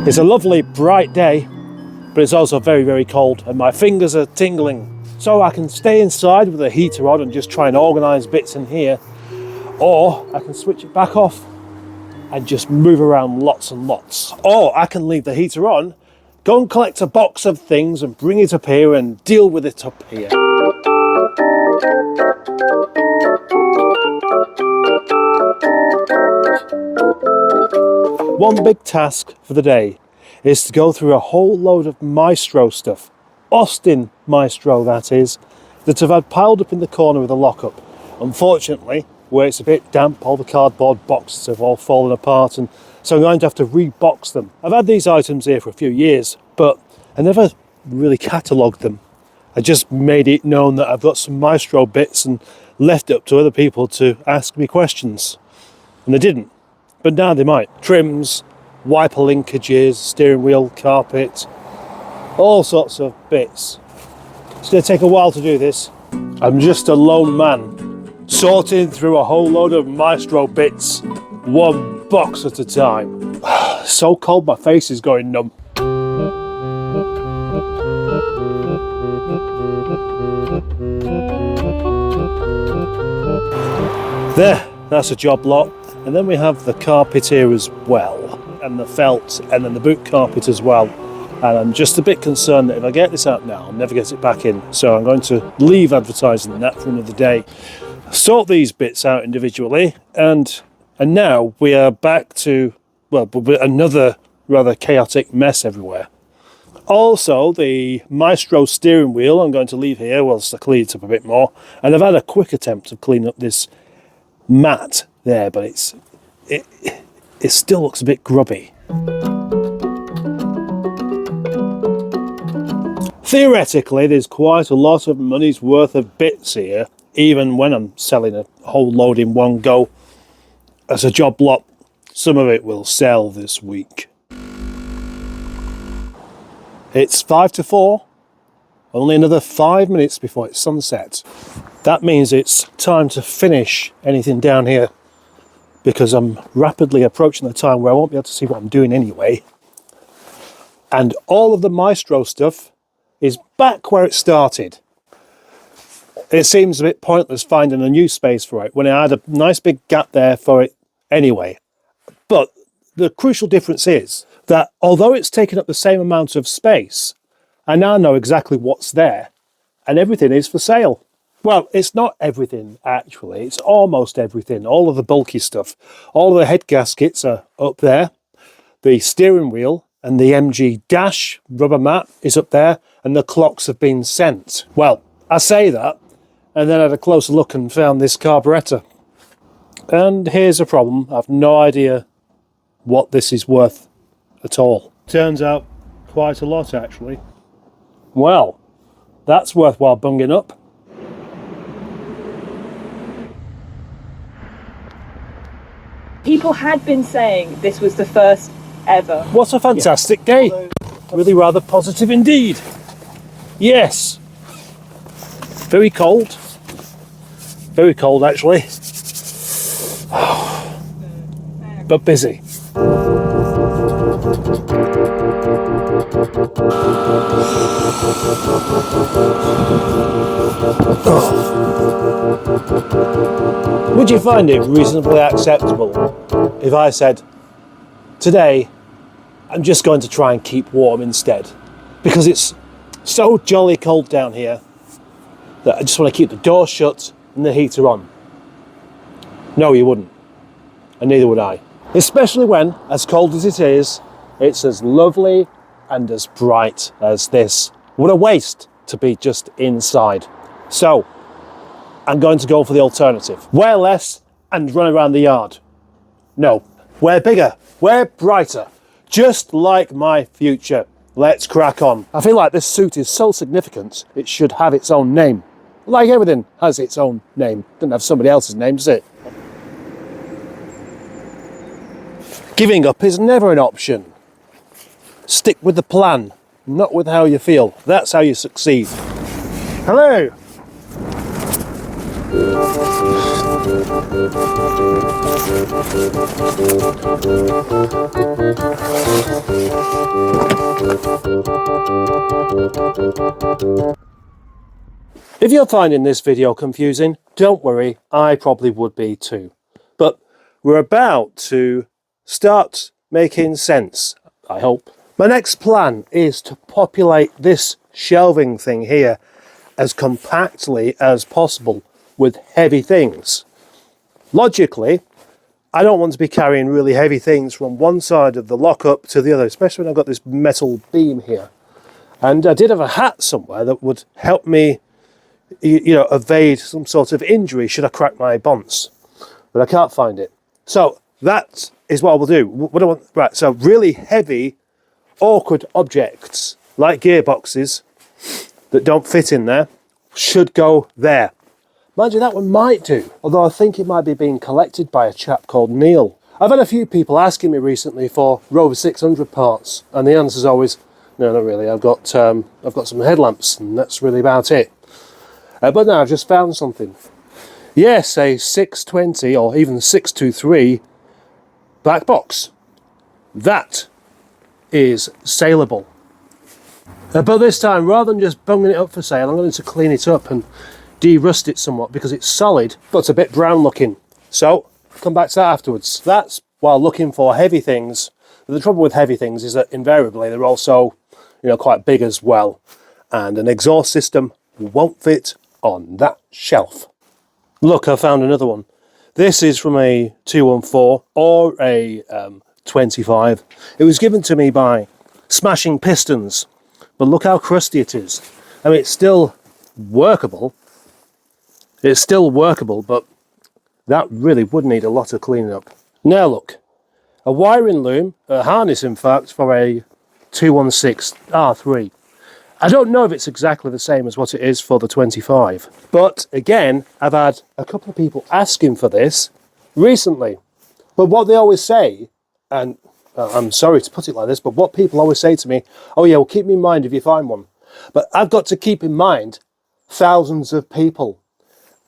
It's a lovely bright day, but it's also very, very cold and my fingers are tingling. So I can stay inside with the heater on and just try and organise bits in here, or I can switch it back off and just move around lots and lots. Or I can leave the heater on, go and collect a box of things and bring it up here and deal with it up here. One big task for the day is to go through a whole load of Maestro stuff, Austin Maestro that is, that I've had piled up in the corner of the lockup. Unfortunately, where it's a bit damp, all the cardboard boxes have all fallen apart, and so I'm going to have to rebox them. I've had these items here for a few years, but I never really catalogued them. I just made it known that I've got some Maestro bits and left it up to other people to ask me questions. And they didn't, but now they might. Trims, wiper linkages, steering wheel, carpet, all sorts of bits. It's going to take a while to do this. I'm just a lone man, sorting through a whole load of Maestro bits, one box at a time. So cold my face is going numb. There, that's a job lot. And then we have the carpet here as well, and the felt, and then the boot carpet as well. And I'm just a bit concerned that if I get this out now, I'll never get it back in. So I'm going to leave advertising that for another day. Sort these bits out individually, and now we are back to, well, another rather chaotic mess everywhere. Also, the Maestro steering wheel I'm going to leave here whilst I clean it up a bit more. And I've had a quick attempt to clean up this mat there, but it still looks a bit grubby. Theoretically, there's quite a lot of money's worth of bits here, even when I'm selling a whole load in one go. As a job lot, some of it will sell this week. It's 5 to 4, only another 5 minutes before it's sunset. That means it's time to finish anything down here, because I'm rapidly approaching the time where I won't be able to see what I'm doing anyway. And all of the Maestro stuff is back where it started. It seems a bit pointless finding a new space for it when I had a nice big gap there for it anyway. But the crucial difference is that although it's taken up the same amount of space, I now know exactly what's there, and everything is for sale. Well, it's not everything actually, it's almost everything. All of the bulky stuff, all of the head gaskets are up there, the steering wheel and the MG dash rubber mat is up there, and the clocks have been sent. Well, I say that, and then I had a closer look and found this carburettor. And here's a problem, I've no idea what this is worth at all. Turns out quite a lot actually. Well, that's worthwhile bunging up. People had been saying this was the first ever. What a fantastic day. Really rather positive indeed. Yes. Very cold. Very cold actually. But busy. Would you find it reasonably acceptable if I said, today I'm just going to try and keep warm instead? Because it's so jolly cold down here that I just want to keep the door shut and the heater on. No, you wouldn't. And neither would I. Especially when, as cold as it is, it's as lovely and as bright as this. What a waste to be just inside. So, I'm going to go for the alternative. Wear less and run around the yard. No, wear bigger, wear brighter. Just like my future. Let's crack on. I feel like this suit is so significant, it should have its own name. Like everything has its own name. Doesn't have somebody else's name, does it? Giving up is never an option. Stick with the plan, not with how you feel. That's how you succeed. Hello. If you're finding this video confusing, don't worry, I probably would be too. But we're about to start making sense, I hope. My next plan is to populate this shelving thing here as compactly as possible with heavy things. Logically, I don't want to be carrying really heavy things from one side of the lockup to the other, especially when I've got this metal beam here. And I did have a hat somewhere that would help me, evade some sort of injury should I crack my bonds. But I can't find it. So that is what I will do. What I want, right, so really heavy, awkward objects, like gearboxes, that don't fit in there, should go there. Mind you, that one might do, although I think it might be being collected by a chap called Neil. I've had a few people asking me recently for Rover 600 parts, and the answer's always, no, not really, I've got some headlamps, and that's really about it. But now I've just found something. Yes, a 620 or even 623 black box. That is saleable. But this time, rather than just bunging it up for sale, I'm going to clean it up and de-rust it somewhat because it's solid, but it's a bit brown looking. So, come back to that afterwards. That's while looking for heavy things. The trouble with heavy things is that invariably they're also, quite big as well. And an exhaust system won't fit on that shelf. Look, I found another one. This is from a 214 or a 25. It was given to me by Smashing Pistons, but look how crusty it is. I mean, it's still workable. It's still workable, but that really would need a lot of cleaning up. Now look, a wiring loom, a harness in fact, for a 216 R3. I don't know if it's exactly the same as what it is for the 25, but again, I've had a couple of people asking for this recently. But what they always say, and I'm sorry to put it like this, but what people always say to me, oh yeah, well keep me in mind if you find one. But I've got to keep in mind thousands of people.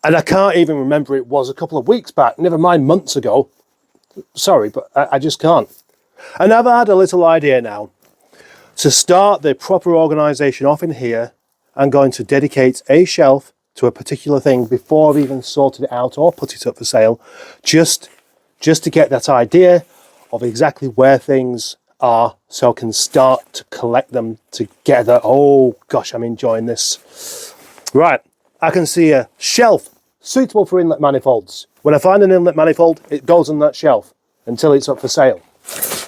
And I can't even remember it was a couple of weeks back, never mind months ago. Sorry, but I just can't. And I've had a little idea now. To start the proper organisation off in here, I'm going to dedicate a shelf to a particular thing before I've even sorted it out or put it up for sale, just to get that idea of exactly where things are so I can start to collect them together. Oh gosh, I'm enjoying this. Right, I can see a shelf suitable for inlet manifolds. When I find an inlet manifold, it goes on that shelf until it's up for sale.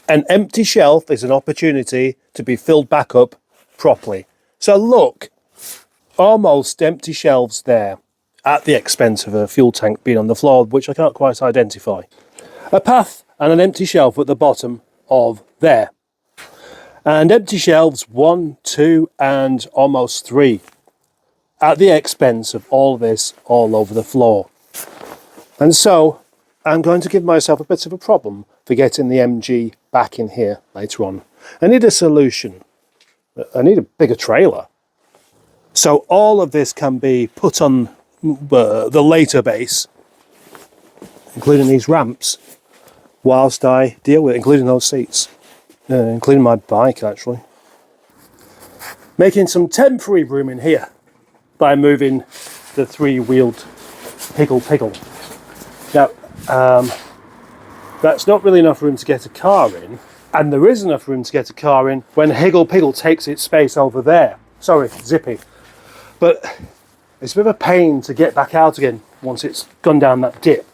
An empty shelf is an opportunity to be filled back up properly. So look, almost empty shelves there at the expense of a fuel tank being on the floor, which I can't quite identify. A path and an empty shelf at the bottom of there. And empty shelves 1, 2 and almost 3 at the expense of all this all over the floor. And so I'm going to give myself a bit of a problem for getting the MG back in here later on. I need a solution. I need a bigger trailer. So all of this can be put on the later base, including these ramps, whilst I deal with it, including those seats, including my bike actually. Making some temporary room in here by moving the 3-wheeled higgle-piggle. Now, that's not really enough room to get a car in, and there is enough room to get a car in when higgle-piggle takes its space over there. Sorry, zippy. But it's a bit of a pain to get back out again once it's gone down that dip.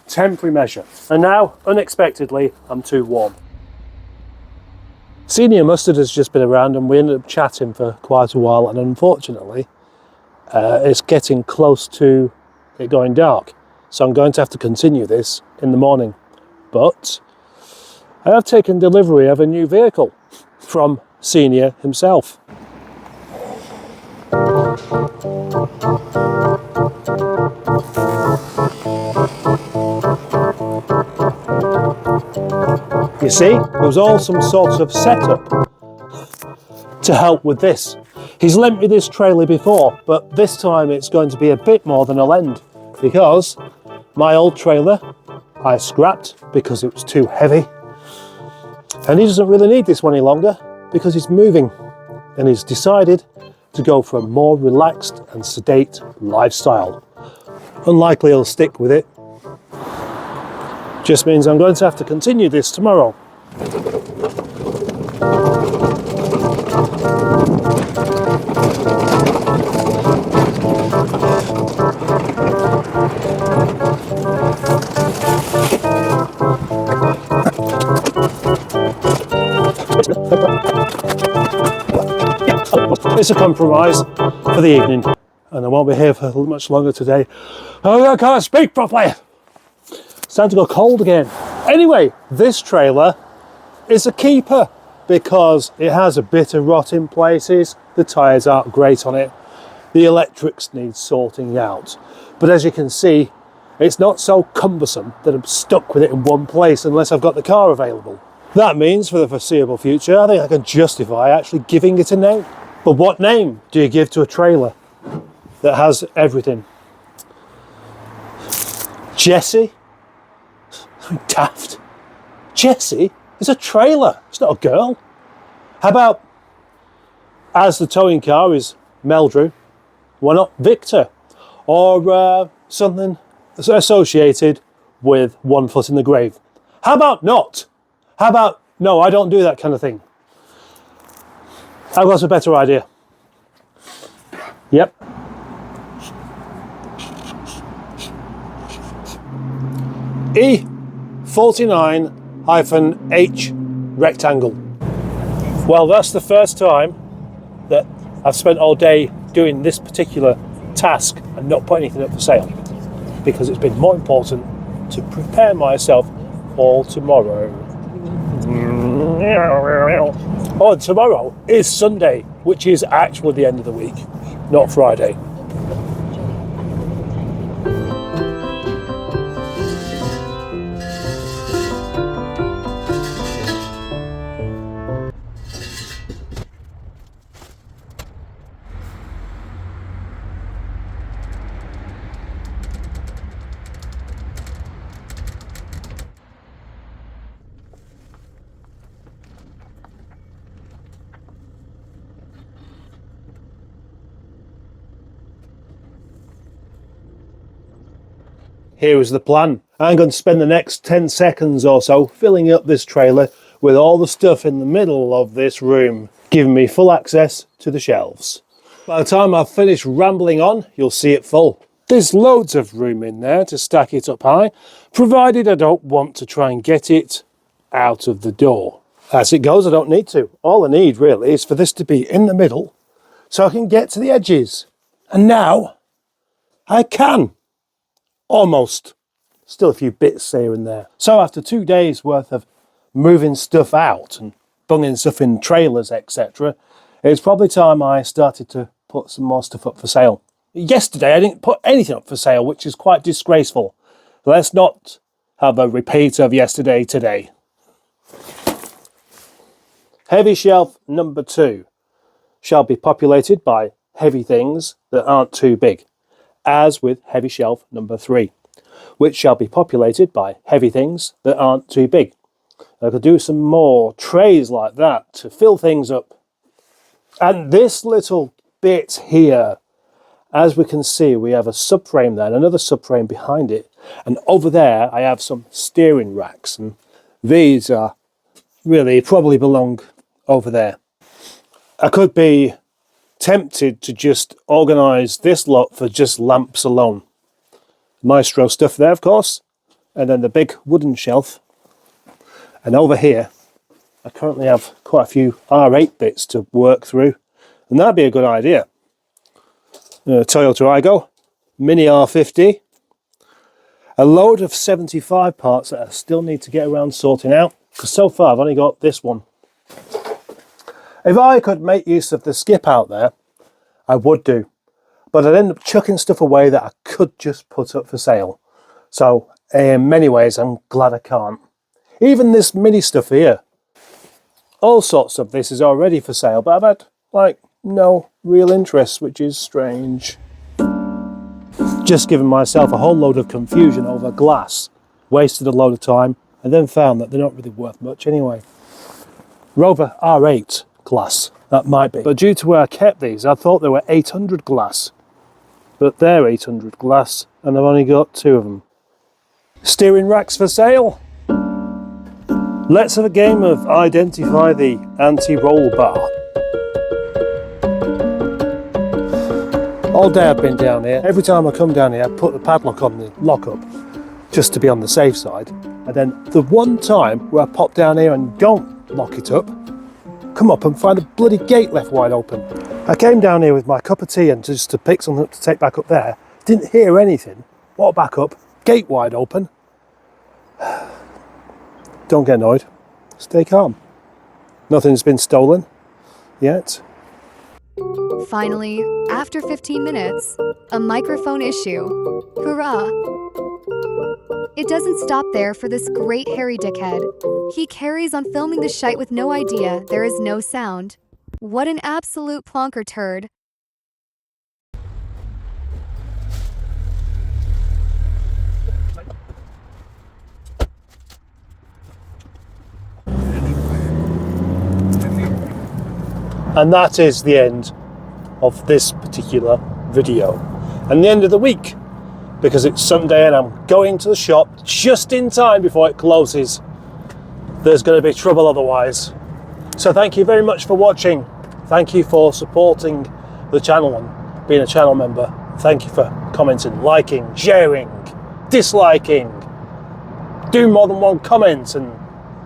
Temporary measure. And now, unexpectedly, I'm too warm. Senior Mustard has just been around and we ended up chatting for quite a while, and unfortunately, it's getting close to it going dark. So I'm going to have to continue this in the morning. But I have taken delivery of a new vehicle from Senior himself. You see, there was all some sort of setup to help with this. He's lent me this trailer before, but this time it's going to be a bit more than a lend, because My old trailer I scrapped because it was too heavy, and he doesn't really need this one any longer because he's moving and he's decided to go for a more relaxed and sedate lifestyle. Unlikely he'll stick with it. Just means I'm going to have to continue this tomorrow. It's a compromise for the evening, and I won't be here for much longer today. Oh, I can't speak properly. It's time to go cold again. Anyway, this trailer is a keeper because it has a bit of rot in places. The tyres aren't great on it. The electrics need sorting out. But as you can see, it's not so cumbersome that I'm stuck with it in one place unless I've got the car available. That means for the foreseeable future, I think I can justify actually giving it a name. But what name do you give to a trailer that has everything? Jessie? Daft. Jessie is a trailer, it's not a girl. How about, as the towing car is Meldrew, why not Victor? Or something associated with one foot in the grave. How about not? How about, no, I don't do that kind of thing. I've got a better idea. Yep. E49-H rectangle. Well, that's the first time that I've spent all day doing this particular task and not put anything up for sale, because it's been more important to prepare myself for tomorrow. Oh, and tomorrow is Sunday, which is actually the end of the week, not Friday. Here is the plan. I'm going to spend the next 10 seconds or so filling up this trailer with all the stuff in the middle of this room, giving me full access to the shelves. By the time I've finished rambling on, you'll see it full. There's loads of room in there to stack it up high, provided I don't want to try and get it out of the door. As it goes, I don't need to. All I need really is for this to be in the middle so I can get to the edges. And now I can. Almost. Still a few bits here and there. So after 2 days worth of moving stuff out and bunging stuff in trailers, etc., it's probably time I started to put some more stuff up for sale. Yesterday I didn't put anything up for sale, which is quite disgraceful. Let's not have a repeat of yesterday today. Heavy shelf number 2 shall be populated by heavy things that aren't too big, as with heavy shelf number 3, which shall be populated by heavy things that aren't too big. I could do some more trays like that to fill things up. And this little bit here, as we can see, we have a subframe there and another subframe behind it. And over there, I have some steering racks. And these are really probably belong over there. I could be tempted to just organise this lot for just lamps alone. Maestro stuff there, of course, and then the big wooden shelf. And over here, I currently have quite a few R8 bits to work through, and that'd be a good idea. Toyota Aygo, Mini R50, a load of 75 parts that I still need to get around sorting out, because so far I've only got this one. If I could make use of the skip out there, I would do. But I'd end up chucking stuff away that I could just put up for sale. So in many ways, I'm glad I can't. Even this mini stuff here. All sorts of this is already for sale, but I've had, like, no real interest, which is strange. just given myself a whole load of confusion over glass, wasted a load of time, and then found that they're not really worth much anyway. Rover R8 glass, that might be. But due to where I kept these, I thought they were 800 glass. But they're 800 glass, and I've only got 2 of them. Steering racks for sale. Let's have a game of identify the anti-roll bar. All day I've been down here. Every time I come down here, I put the padlock on the lockup, just to be on the safe side. And then the one time where I pop down here and don't lock it up, come up and find the bloody gate left wide open. I came down here with my cup of tea and just to pick something up to take back up there. Didn't hear anything. Walked back up, gate wide open. Don't get annoyed. Stay calm. Nothing's been stolen yet. Finally, after 15 minutes, a microphone issue. Hurrah! It doesn't stop there for this great hairy dickhead. He carries on filming the shite with no idea there is no sound. What an absolute plonker turd. And that is the end of this particular video. And the end of the week, because it's Sunday and I'm going to the shop just in time before it closes. There's going to be trouble otherwise. So thank you very much for watching. Thank you for supporting the channel and being a channel member. Thank you for commenting, liking, sharing, disliking. Do more than one comment, and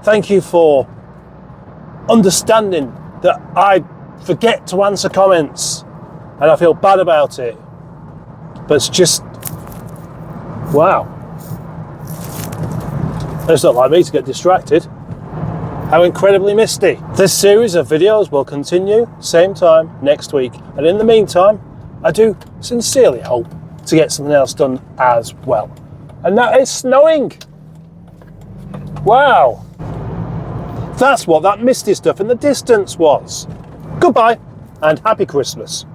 thank you for understanding that I forget to answer comments and I feel bad about it. But it's just, wow. It's not like me to get distracted. How incredibly misty. This series of videos will continue same time next week. And in the meantime, I do sincerely hope to get something else done as well. And that is snowing. Wow. That's what that misty stuff in the distance was. Goodbye and happy Christmas.